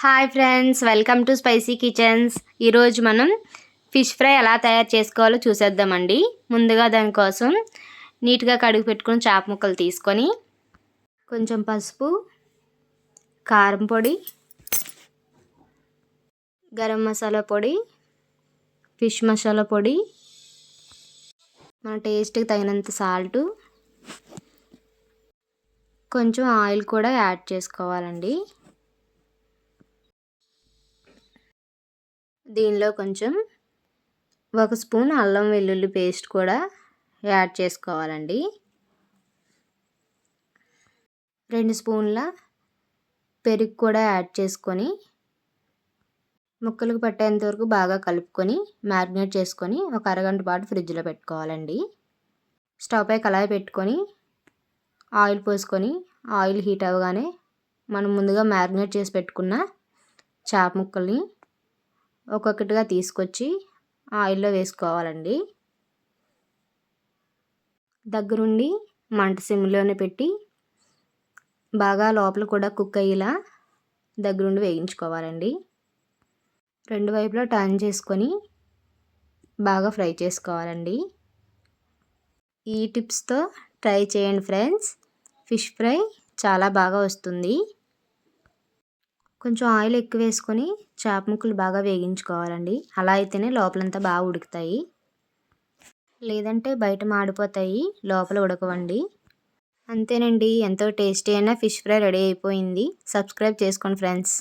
Hi friends, welcome to spicy kitchens. ఈరోజు మనం fish fry ఎలా తయారు చేసుకోవాలో చూసేద్దామండి. ముందుగా దానికోసం నీట్గా కడిగి పెట్టుకుని చేప ముక్కలు తీసుకొని కొంచెం పసుపు, కారం పొడి, గరం మసాలా పొడి, ఫిష్ మసాలా పొడి, మన టేస్ట్కి తగినంత సాల్టు, కొంచెం ఆయిల్ కూడా యాడ్ చేసుకోవాలండి. దీనిలో కొంచెం 1 స్పూన్ అల్లం వెల్లుల్లి పేస్ట్ కూడా యాడ్ చేసుకోవాలండి. 2 స్పూన్ల పెరుగు కూడా యాడ్ చేసుకొని ముక్కలకు పట్టేంత వరకు బాగా కలుపుకొని మ్యారినేట్ చేసుకొని ఒక అరగంట పాటు ఫ్రిడ్జ్లో పెట్టుకోవాలండి. స్టవ్ పై కళాయి పెట్టుకొని ఆయిల్ పోసుకొని ఆయిల్ హీట్ అవ్వగానే మనం ముందుగా మ్యారినేట్ చేసి పెట్టుకున్న చేప ముక్కల్ని ఒక్కొక్కటిగా తీసుకొచ్చి ఆయిల్లో వేసుకోవాలండి. దగ్గరుండి మంట సిమ్లోనే పెట్టి బాగా లోపల కూడా కుక్ అయ్యేలా దగ్గరుండి వేయించుకోవాలండి. రెండు వైపులా టర్న్ చేసుకొని బాగా ఫ్రై చేసుకోవాలండి. ఈ టిప్స్తో ట్రై చేయండి ఫ్రెండ్స్. ఫిష్ ఫ్రై చాలా బాగా వస్తుంది. కొంచెం ఆయిల్ ఎక్కువ వేసుకొని చేప ముక్కలు బాగా వేగించుకోవాలండి. అలా అయితేనే లోపలంతా బాగా ఉడుకుతాయి, లేదంటే బయట మాడిపోతాయి, లోపల ఉడకవండి. అంతేనండి, ఎంతో టేస్టీ అయిన ఫిష్ ఫ్రై రెడీ అయిపోయింది. సబ్స్క్రైబ్ చేసుకోండి ఫ్రెండ్స్.